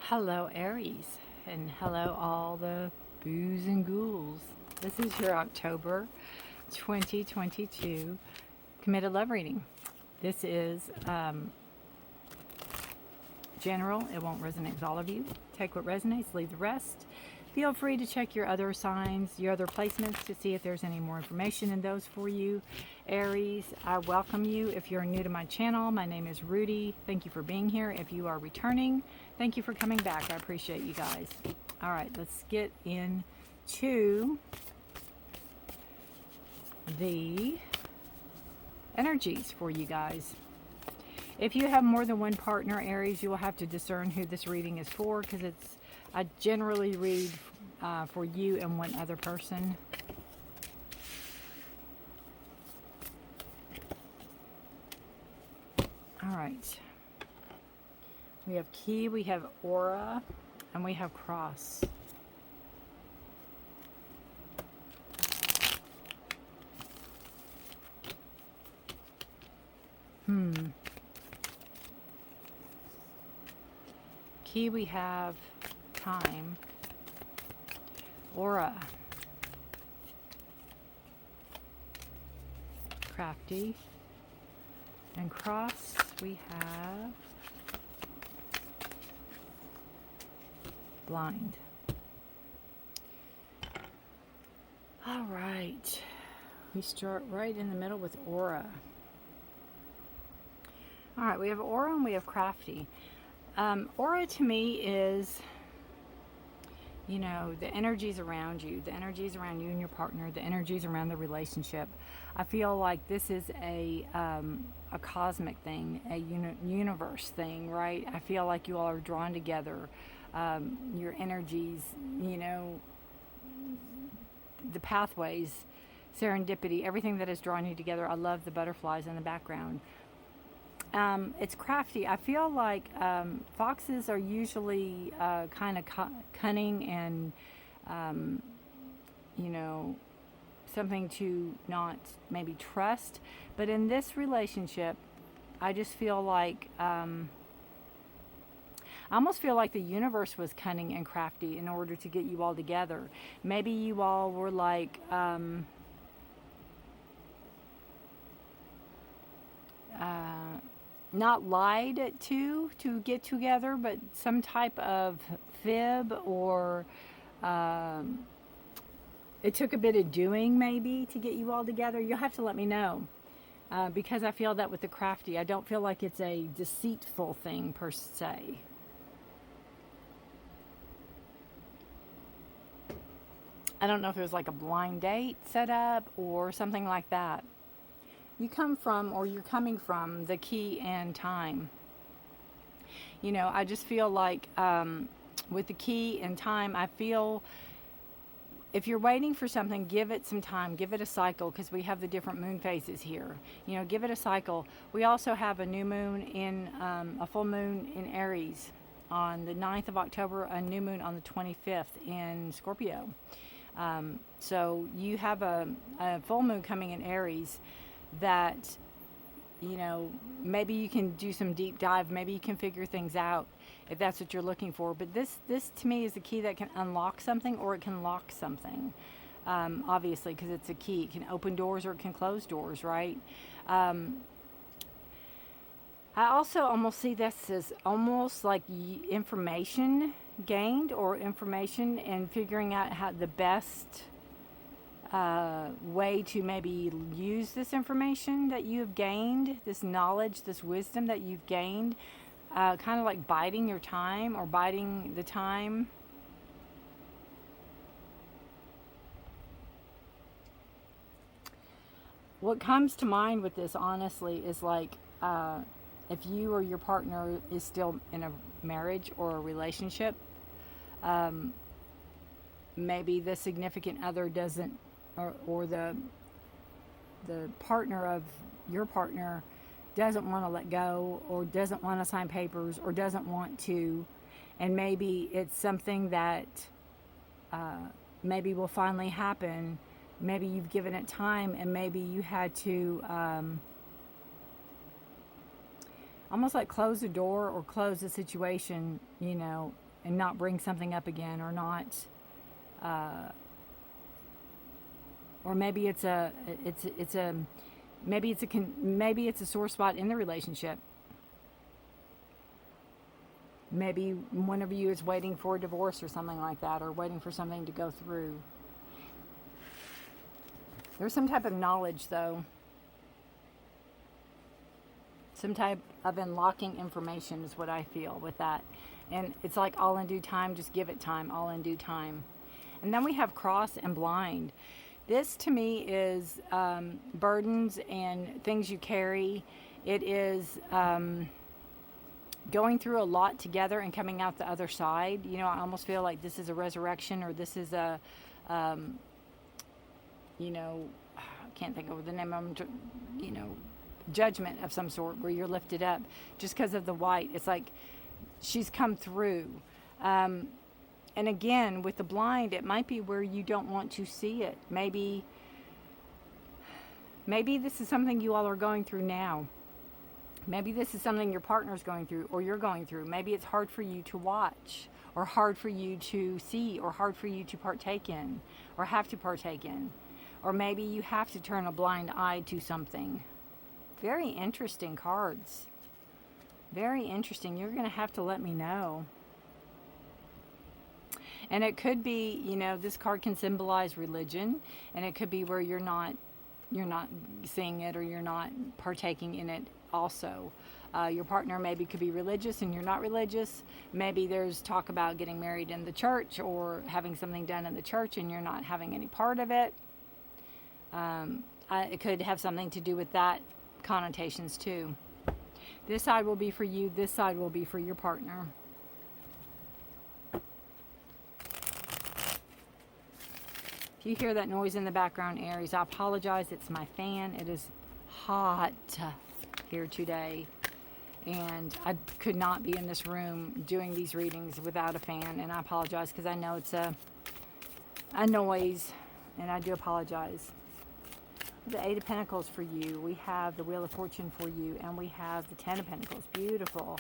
Hello, Aries, and hello, all the boos and ghouls. This is your October 2022 committed love reading. This is general, it won't resonate with all of you. Take what resonates, leave the rest. Feel free to check your other signs, your other placements to see if there's any more information in those for you. Aries, I welcome you. If you're new to my channel, my name is Rudy. Thank you for being here. If you are returning, thank you for coming back. I appreciate you guys. All right, let's get into the energies for you guys. If you have more than one partner, Aries, you will have to discern who this reading is for, because I generally read for you and one other person. All right. We have key, we have aura, and we have cross. Key, we have time, aura, crafty, and cross we have blind. All right, we start right in the middle with aura. All right, we have aura and we have crafty. Aura to me is, you know, the energies around you, the energies around you and your partner, the energies around the relationship. I feel like this is a cosmic thing, a universe thing, right? I feel like you all are drawn together. Your energies, you know, the pathways, serendipity, everything that is drawing you together. I love the butterflies in the background. It's crafty. I feel like foxes are usually kind of cunning and, you know, something to not maybe trust. But in this relationship, I just feel like, I almost feel like the universe was cunning and crafty in order to get you all together. Maybe you all were like, not lied to get together, but some type of fib, or it took a bit of doing maybe to get you all together. You'll have to let me know, because I feel that with the crafty, I don't feel like it's a deceitful thing per se. I don't know if it was like a blind date set up or something like that. You come from, or you're coming from, the key and time. You know, I just feel like with the key and time, I feel if you're waiting for something, give it some time, give it a cycle, because we have the different moon phases here. You know, give it a cycle. We also have a new moon in, a full moon in Aries on the 9th of October, a new moon on the 25th in Scorpio. So you have a full moon coming in Aries that, you know, maybe you can do some deep dive, maybe you can figure things out if that's what you're looking for. But this to me is a key that can unlock something, or it can lock something, obviously, because it's a key. It can open doors or it can close doors, right? I also almost see this as almost like information gained, or information and figuring out how the best way to maybe use this information that you have gained, this knowledge, this wisdom that you've gained, kind of like biding your time, or biding the time. What comes to mind with this, honestly, is like, if you or your partner is still in a marriage or a relationship, maybe the significant other doesn't, or the partner of your partner doesn't want to let go, or doesn't want to sign papers, or doesn't want to, and maybe it's something that maybe will finally happen. Maybe you've given it time, and maybe you had to almost like close the door or close the situation, you know, and not bring something up again, or not, or maybe it's a maybe it's a sore spot in the relationship. Maybe one of you is waiting for a divorce or something like that, or waiting for something to go through. There's some type of knowledge, though. Some type of unlocking information is what I feel with that. And it's like all in due time, just give it time, all in due time. And then we have cross and blind. This to me is burdens and things you carry. It is going through a lot together and coming out the other side. You know, I almost feel like this is a resurrection, or this is a, you know, I can't think of the name of them, you know, judgment of some sort, where you're lifted up just because of the white. It's like she's come through. And again, with the blind, it might be where you don't want to see it. Maybe this is something you all are going through now. Maybe this is something your partner's going through, or you're going through. Maybe it's hard for you to watch, or hard for you to see, or hard for you to partake in, or have to partake in. Or maybe you have to turn a blind eye to something. Very interesting cards. Very interesting. You're going to have to let me know. And it could be, you know, this card can symbolize religion, and it could be where you're not seeing it, or you're not partaking in it also. Your partner maybe could be religious and you're not religious. Maybe there's talk about getting married in the church, or having something done in the church, and you're not having any part of it. It could have something to do with that connotations too. This side will be for you. This side will be for your partner. If you hear that noise in the background, Aries, I apologize. It's my fan. It is hot here today, and I could not be in this room doing these readings without a fan, and I apologize, because I know it's a noise, and I do apologize. The Eight of Pentacles for you. We have the Wheel of Fortune for you, and we have the Ten of Pentacles. Beautiful.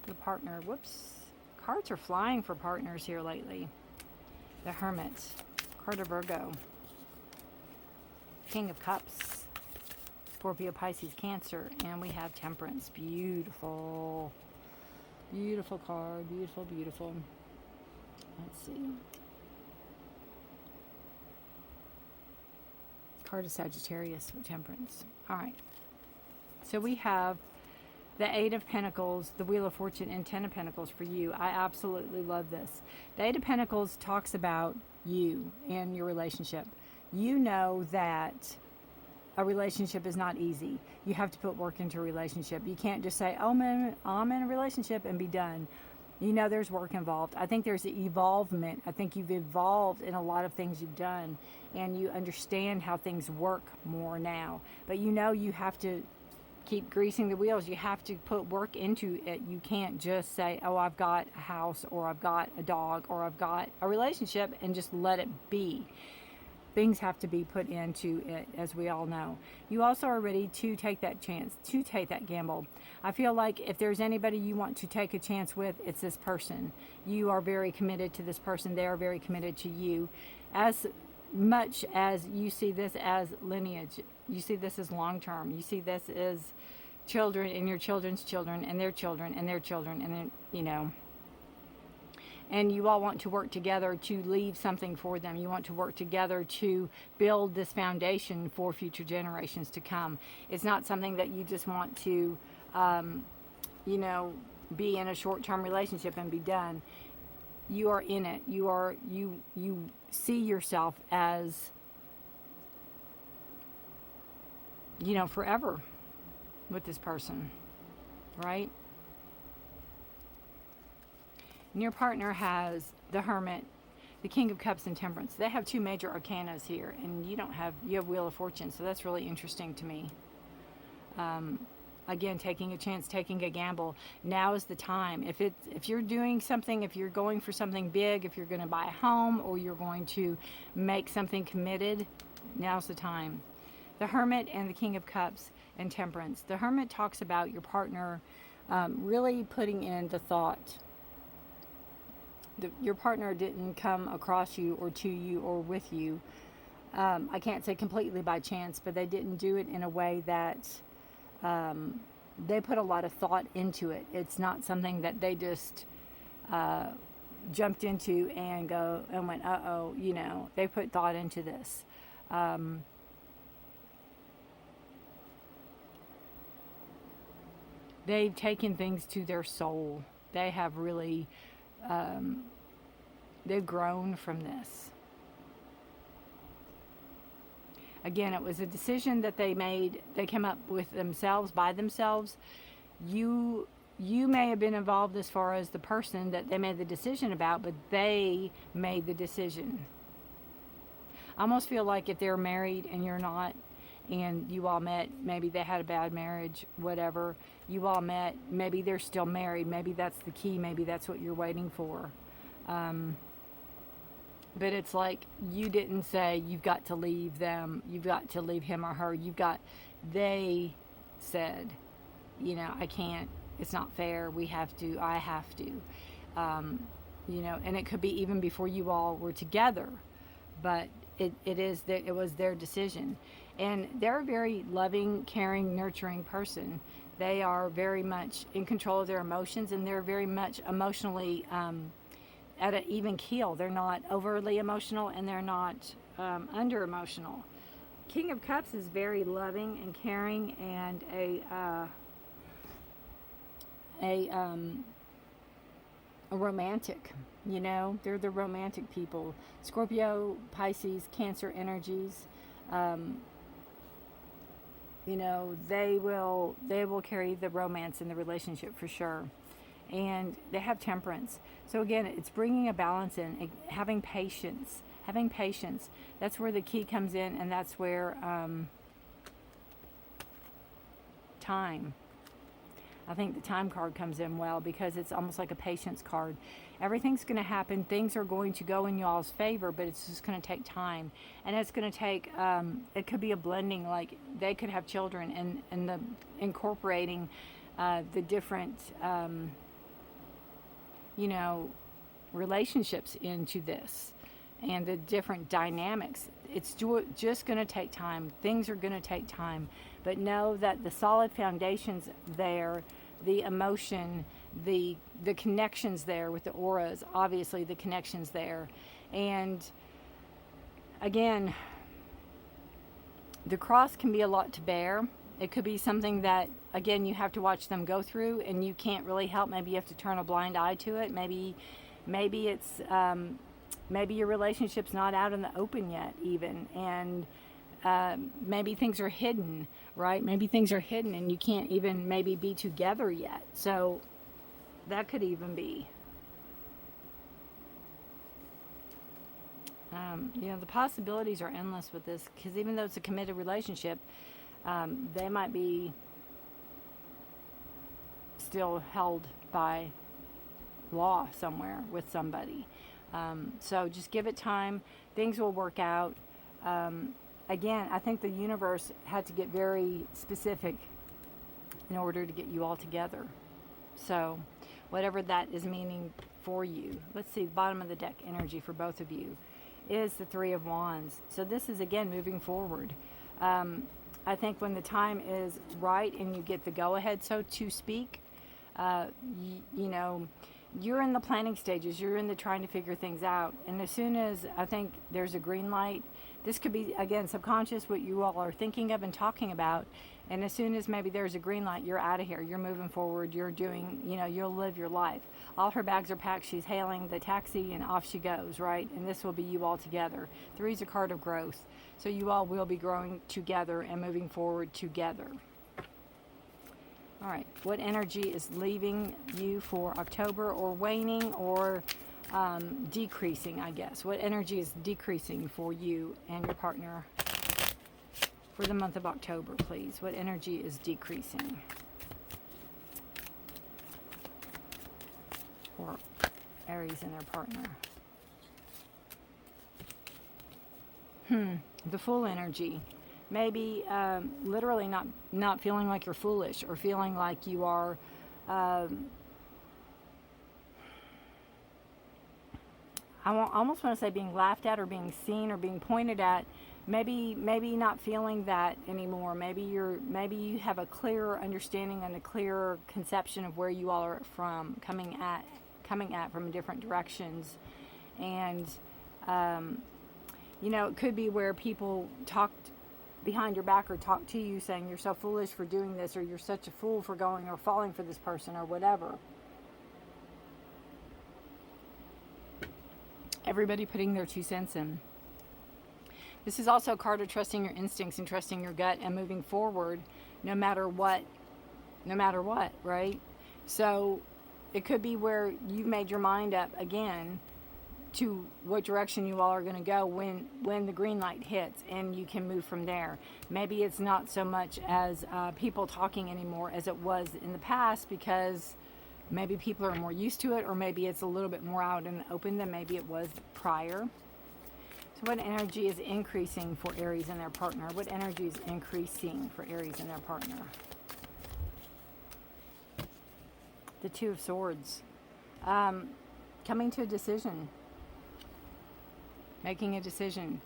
Your partner. Whoops. Cards are flying for partners here lately. The Hermit. Card of Virgo. King of Cups. Scorpio, Pisces, Cancer. And we have Temperance. Beautiful. Beautiful card. Beautiful, beautiful. Let's see. Card of Sagittarius with Temperance. All right. So we have the Eight of Pentacles, the Wheel of Fortune, and Ten of Pentacles for you. I absolutely love this. The Eight of Pentacles talks about you and your relationship. You know that a relationship is not easy. You have to put work into a relationship. You can't just say, oh man, I'm in a relationship, and be done. You know there's work involved. I think there's evolvement. I think you've evolved in a lot of things you've done, and you understand how things work more now. But you know you have to keep greasing the wheels. You have to put work into it. You can't just say, oh, I've got a house, or I've got a dog, or I've got a relationship, and just let it be. Things have to be put into it, as we all know. You also are ready to take that chance, to take that gamble. I feel like if there's anybody you want to take a chance with, it's this person. You are very committed to this person. They are very committed to you. As much as you see this as lineage, you see this as long-term. You see this as children, and your children's children, and their children, and their children, and then, you know. And you all want to work together to leave something for them. You want to work together to build this foundation for future generations to come. It's not something that you just want to, you know, be in a short-term relationship and be done. You are in it. You see yourself as, you know, forever with this person, right? And your partner has the Hermit, the King of Cups, and Temperance. They have two major arcanas here, and you have Wheel of Fortune, so that's really interesting to me. Again, taking a chance, taking a gamble. Now is the time. If you're doing something, if you're going for something big, if you're going to buy a home, or you're going to make something committed, now's the time. The Hermit and the King of Cups and Temperance. The Hermit talks about your partner really putting in the thought. your partner didn't come across you or to you or with you. I can't say completely by chance, but they didn't do it in a way that they put a lot of thought into it. It's not something that they just jumped into and went, uh-oh, they put thought into this. They've taken things to their soul. They have really, they've grown from this. Again, it was a decision that they made. They came up with themselves, by themselves. You may have been involved as far as the person that they made the decision about, but they made the decision. I almost feel like if they're married and you're not, and you all met, maybe they had a bad marriage, whatever, you all met, maybe they're still married, maybe that's the key, maybe that's what you're waiting for. But it's like you didn't say you've got to leave them, you've got to leave him or her, they said, I can't, it's not fair, I have to. And it could be even before you all were together, but it was their decision. And they're a very loving, caring, nurturing person. They are very much in control of their emotions, and they're very much emotionally at an even keel. They're not overly emotional, and they're not under emotional. King of Cups is very loving and caring, and a romantic. They're the romantic people. Scorpio, Pisces, Cancer energies. They will carry the romance in the relationship for sure. And they have temperance. So again, it's bringing a balance in, having patience. That's where the key comes in, and that's where time. I think the time card comes in well, because it's almost like a patience card. Everything's going to happen. Things are going to go in y'all's favor, but it's just going to take time. And it's going to take, it could be a blending, like they could have children, and the incorporating the different, relationships into this, and the different dynamics. It's just going to take time. Things are going to take time. But know that the solid foundation's there, the emotion, the connections there with the auras, obviously the connections there. And again, the cross can be a lot to bear. It could be something that, again, you have to watch them go through, and you can't really help. Maybe you have to turn a blind eye to it. Maybe it's, maybe your relationship's not out in the open yet even, and maybe things are hidden, right? Maybe things are hidden and you can't even maybe be together yet. So that could even be. The possibilities are endless with this, because even though it's a committed relationship, they might be still held by law somewhere with somebody. So just give it time. Things will work out. Again, I think the universe had to get very specific in order to get you all together. So whatever that is meaning for you. Let's see, the bottom of the deck energy for both of you is the Three of Wands. So this is, again, moving forward. I think when the time is right and you get the go-ahead, so to speak, you're in the planning stages. You're in the trying to figure things out. And as soon as I think there's a green light, this could be, again, subconscious, what you all are thinking of and talking about. And as soon as maybe there's a green light, you're out of here. You're moving forward. You're doing, you'll live your life. All her bags are packed. She's hailing the taxi and off she goes, right? And this will be you all together. Three is a card of growth. So you all will be growing together and moving forward together. All right, what energy is leaving you for October, or waning, or decreasing, I guess? What energy is decreasing for you and your partner for the month of October, please? What energy is decreasing for Aries and their partner? The Fool energy. Maybe literally not feeling like you're foolish, or feeling like you are almost want to say being laughed at or being seen or being pointed at. Maybe not feeling that anymore. Maybe you have a clearer understanding and a clearer conception of where you all are from, coming at from different directions. And it could be where people talked behind your back or talk to you saying you're so foolish for doing this, or you're such a fool for going or falling for this person, or whatever. Everybody putting their 2 cents in. This is also a card of trusting your instincts and trusting your gut and moving forward no matter what, right? So it could be where you've made your mind up again to what direction you all are going to go when the green light hits, and you can move from there. Maybe it's not so much as people talking anymore as it was in the past, because maybe people are more used to it, or maybe it's a little bit more out in the open than maybe it was prior. So what energy is increasing for Aries and their partner? What energy is increasing for Aries and their partner? The 2 of Swords. Coming to a decision. Making a decision.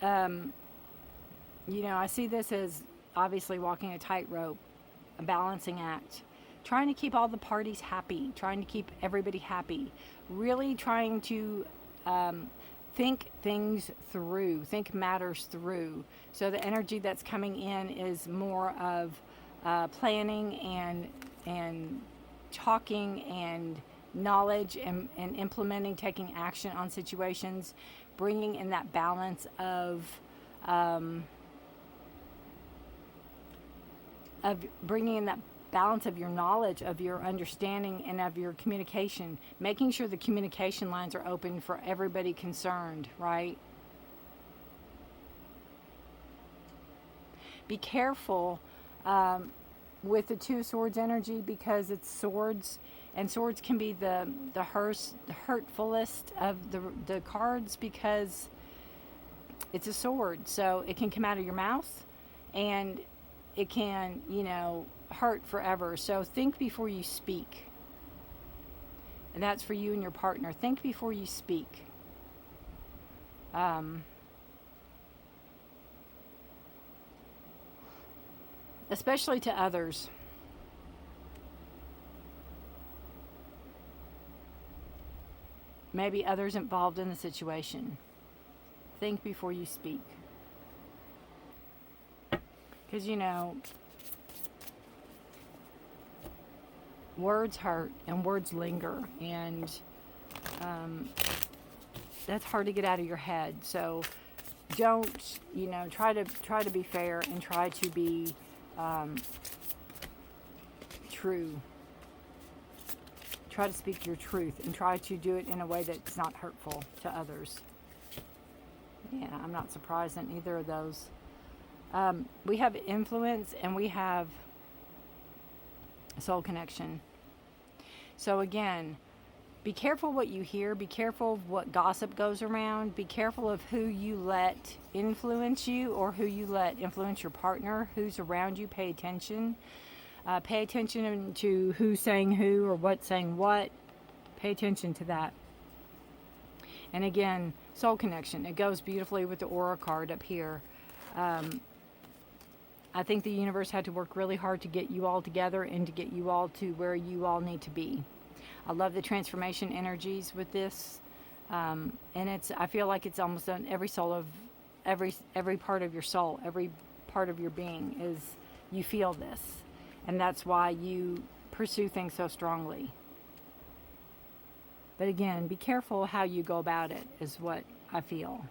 I see this as obviously walking a tightrope, a balancing act. Trying to keep all the parties happy. Trying to keep everybody happy. Really trying to think things through. Think matters through. So the energy that's coming in is more of planning and talking and knowledge and implementing, taking action on situations, bringing in that balance of bringing in that balance of your knowledge, of your understanding, and of your communication, making sure the communication lines are open for everybody concerned, right? Be careful with the 2 swords energy, because it's swords, and swords can be the hurtfulest of the cards, because it's a sword. So it can come out of your mouth, and it can, hurt forever. So think before you speak. And that's for you and your partner. Think before you speak. Especially to others. Maybe others involved in the situation. Think before you speak. Because, words hurt and words linger, and that's hard to get out of your head. So don't, try to be fair and try to be true. Try to speak your truth and try to do it in a way that's not hurtful to others. Yeah, I'm not surprised in either of those. We have influence and we have soul connection. So again, be careful what you hear. Be careful of what gossip goes around. Be careful of who you let influence you, or who you let influence your partner, who's around you. Pay attention. Pay attention to who's saying who or what's saying what. Pay attention to that. And again, soul connection. It goes beautifully with the aura card up here. I think the universe had to work really hard to get you all together and to get you all to where you all need to be. I love the transformation energies with this. And I feel like it's almost on every soul of every part of your soul, every part of your being is, you feel this. And that's why you pursue things so strongly. But again, be careful how you go about it is what I feel.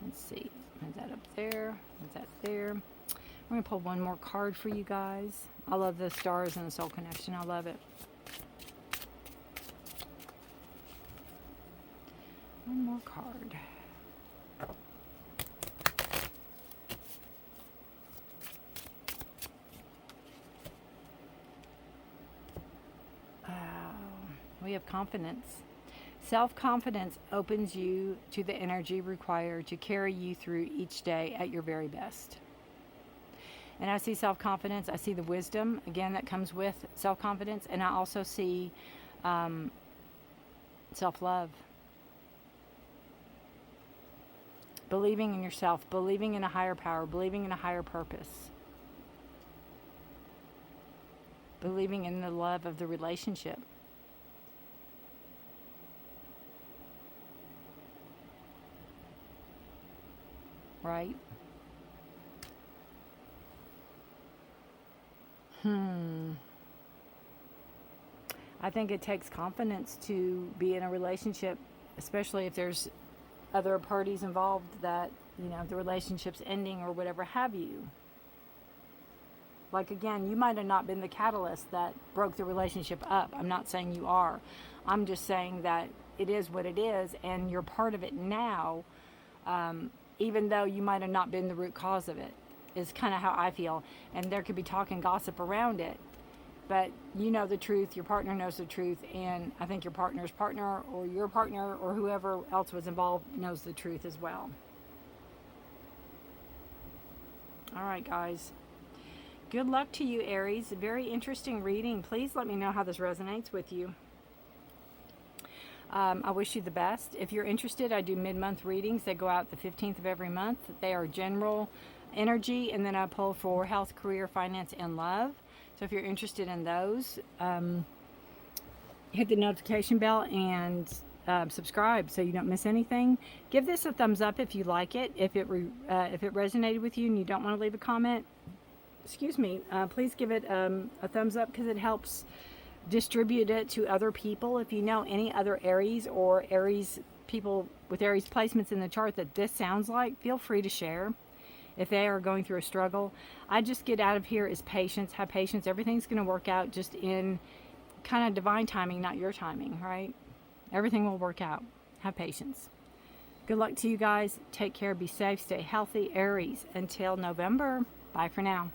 Let's see. Is that up there? Is that there? I'm going to pull one more card for you guys. I love the stars and the soul connection. I love it. One more card. We have confidence. Self-confidence opens you to the energy required to carry you through each day at your very best. And I see self-confidence. I see the wisdom, again, that comes with self-confidence. And I also see self-love. Believing in yourself, believing in a higher power, believing in a higher purpose. Believing in the love of the relationship. Right? I think it takes confidence to be in a relationship, especially if there's other parties involved that, you know, the relationship's ending or whatever have you. Like, again, you might have not been the catalyst that broke the relationship up. I'm not saying you are. I'm just saying that it is what it is, and you're part of it now, even though you might have not been the root cause of it, is kind of how I feel. And there could be talk and gossip around it, but you know the truth, your partner knows the truth, and I think your partner's partner or your partner or whoever else was involved knows the truth as well. All right, guys. Good luck to you, Aries. A very interesting reading. Please let me know how this resonates with you. I wish you the best. If you're interested, I do mid-month readings. They go out the 15th of every month. They are general energy, and then I pull for health, career, finance, and love. So if you're interested in those, hit the notification bell and subscribe so you don't miss anything. Give this a thumbs up if you like it. If it resonated with you and you don't want to leave a comment, please give it a thumbs up, because it helps distribute it to other people. If you know any other Aries or Aries people with Aries placements in the chart that this sounds like, feel free to share. If they are going through a struggle, I just get out of here is patience. Have patience. Everything's going to work out just in kind of divine timing, not your timing, right? Everything will work out. Have patience. Good luck to you guys. Take care. Be safe. Stay healthy. Aries, until November. Bye for now.